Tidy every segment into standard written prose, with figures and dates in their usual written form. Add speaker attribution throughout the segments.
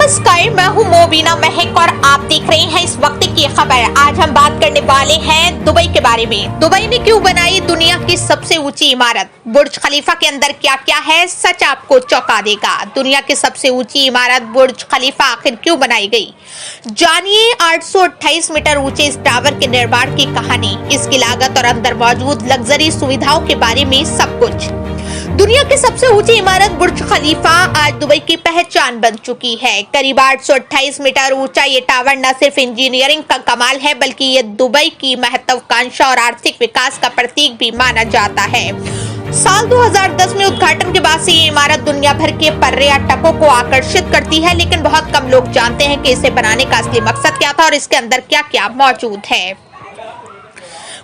Speaker 1: नमस्कार, मैं हूँ मोबिना महक और आप देख रहे हैं इस वक्त की खबर। आज हम बात करने वाले हैं दुबई के बारे में। दुबई ने क्यों बनाई दुनिया की सबसे ऊंची इमारत? बुर्ज खलीफा के अंदर क्या क्या है, सच आपको चौंका देगा। दुनिया की सबसे ऊंची इमारत बुर्ज खलीफा आखिर क्यों बनाई गई? जानिए 828 मीटर ऊंचे इस टावर के निर्माण की कहानी, इसकी लागत और अंदर मौजूद लग्जरी सुविधाओं के बारे में सब कुछ। दुनिया की सबसे ऊंची इमारत बुर्ज खलीफा आज दुबई की पहचान बन चुकी है। करीब 828 मीटर ऊंचा ये टावर न सिर्फ इंजीनियरिंग का कमाल है, बल्कि ये दुबई की महत्वाकांक्षा और आर्थिक विकास का प्रतीक भी माना जाता है। साल 2010 में उद्घाटन के बाद से ये इमारत दुनिया भर के पर्यटकों को आकर्षित करती है, लेकिन बहुत कम लोग जानते हैं कि इसे बनाने का असली मकसद क्या था और इसके अंदर क्या क्या मौजूद है।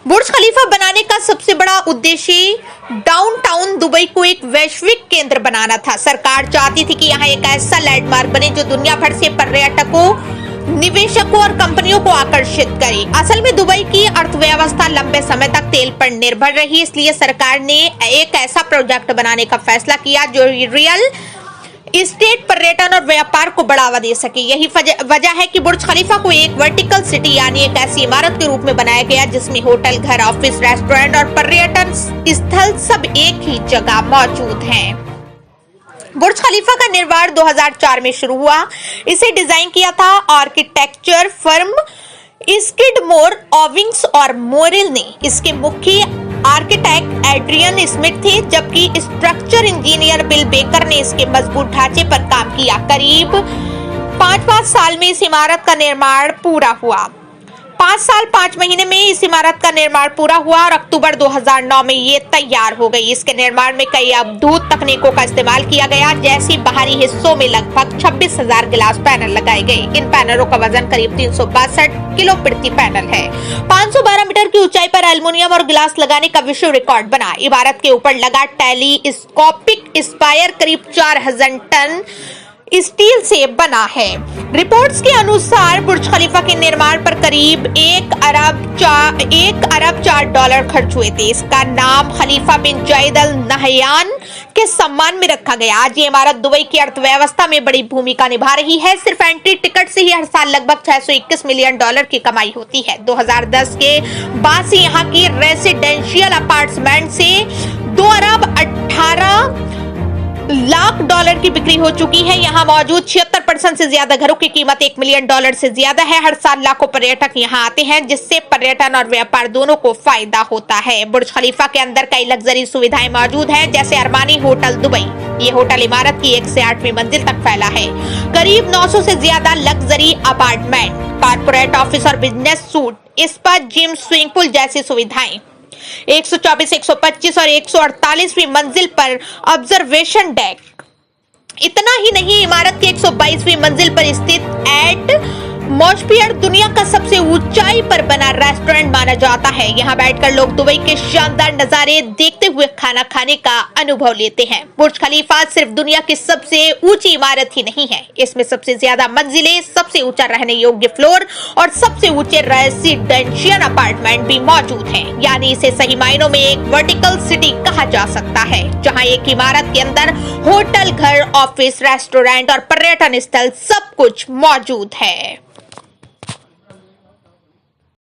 Speaker 1: बुर्ज खलीफा बनाने का सबसे बड़ा उद्देश्य डाउनटाउन दुबई को एक वैश्विक केंद्र बनाना था। सरकार चाहती थी कि यहाँ एक ऐसा लैंडमार्क बने जो दुनिया भर से पर्यटकों, निवेशकों और कंपनियों को आकर्षित करे। असल में दुबई की अर्थव्यवस्था लंबे समय तक तेल पर निर्भर रही, इसलिए सरकार ने एक ऐसा प्रोजेक्ट बनाने का फैसला किया जो रियल स्टेट, पर्यटन और व्यापार को बढ़ावा दे सके। यही वजह है कि बुर्ज खलीफा को एक वर्टिकल सिटी यानी एक ऐसी इमारत के रूप में बनाया गया जिसमें होटल, घर, ऑफिस, रेस्टोरेंट और पर्यटन स्थल सब एक ही जगह मौजूद हैं। बुर्ज खलीफा का निर्माण 2004 में शुरू हुआ। इसे डिजाइन किया था आर्किटेक्चर फर्म स्किडमोर, ओविंग्स और मोरेल ने। इसके मुख्य आर्किटेक्ट एड्रियन स्मिथ थे, जबकि स्ट्रक्चर इंजीनियर बिल बेकर ने इसके मजबूत ढांचे पर काम किया। करीब 5 साल में इस इमारत का निर्माण पूरा हुआ। 5 साल 5 महीने में इस इमारत का निर्माण पूरा हुआ और अक्टूबर 2009 में ये तैयार हो गई। इसके निर्माण में कई अद्भुत तकनीकों का इस्तेमाल किया गया, जैसे बाहरी हिस्सों में लगभग 26,000 ग्लास पैनल लगाए गए। इन पैनलों का वजन करीब 362 किलो प्रति पैनल है। 512 मीटर की ऊंचाई पर एल्युमिनियम और ग्लास लगाने का विश्व रिकॉर्ड बना। इमारत के ऊपर लगा टेलीस्कोपिक स्पायर करीब 4000 टन स्टील से बना है। रिपोर्ट्स के अनुसार बुर्ज खलीफा के निर्माण पर करीब 1 अरब 4 डॉलर खर्च हुए थे। इसका नाम खलीफा बिन जायद अल नहयान के सम्मान में रखा गया। आज ये इमारत दुबई की अर्थव्यवस्था में बड़ी भूमिका निभा रही है। सिर्फ एंट्री टिकट से ही हर साल लगभग 621 मिलियन डॉलर की कमाई होती है। 2010 के बाद से यहाँ की रेसिडेंशियल अपार्टमेंट से 2 अरब 18 लाख डॉलर की बिक्री हो चुकी है। यहाँ मौजूद 76% से ज्यादा घरों की कीमत 1 मिलियन डॉलर से ज्यादा है। हर साल लाखों पर्यटक यहाँ आते हैं, जिससे पर्यटन और व्यापार दोनों को फायदा होता है। बुर्ज खलीफा के अंदर कई लग्जरी सुविधाएं मौजूद हैं, जैसे अरमानी होटल दुबई। ये होटल इमारत की 1 से 8वीं मंजिल तक फैला है। करीब 900 से ज्यादा लग्जरी अपार्टमेंट, कॉर्पोरेट ऑफिस और business suit, spa, gym, swimming pool जैसी सुविधाएं। 124, 125 और 148वीं मंजिल पर ऑब्जर्वेशन डेक। इतना ही नहीं, इमारत की 122वीं मंजिल पर स्थित एट मॉस्पियर दुनिया का सबसे ऊंचाई पर बना रेस्टोरेंट माना जाता है। यहाँ बैठकर लोग दुबई के शानदार नजारे देखते हुए खाना खाने का अनुभव लेते हैं। बुर्ज खलीफा सिर्फ दुनिया की सबसे ऊंची इमारत ही नहीं है, इसमें सबसे ज्यादा मंजिलें, सबसे ऊंचा रहने योग्य फ्लोर और सबसे ऊंचे रेसिडेंशियल अपार्टमेंट भी मौजूद हैं। यानी इसे सही मायनों में एक वर्टिकल सिटी कहा जा सकता है, जहाँ एक इमारत के अंदर होटल, घर, ऑफिस, रेस्टोरेंट और पर्यटन स्थल सब कुछ मौजूद है।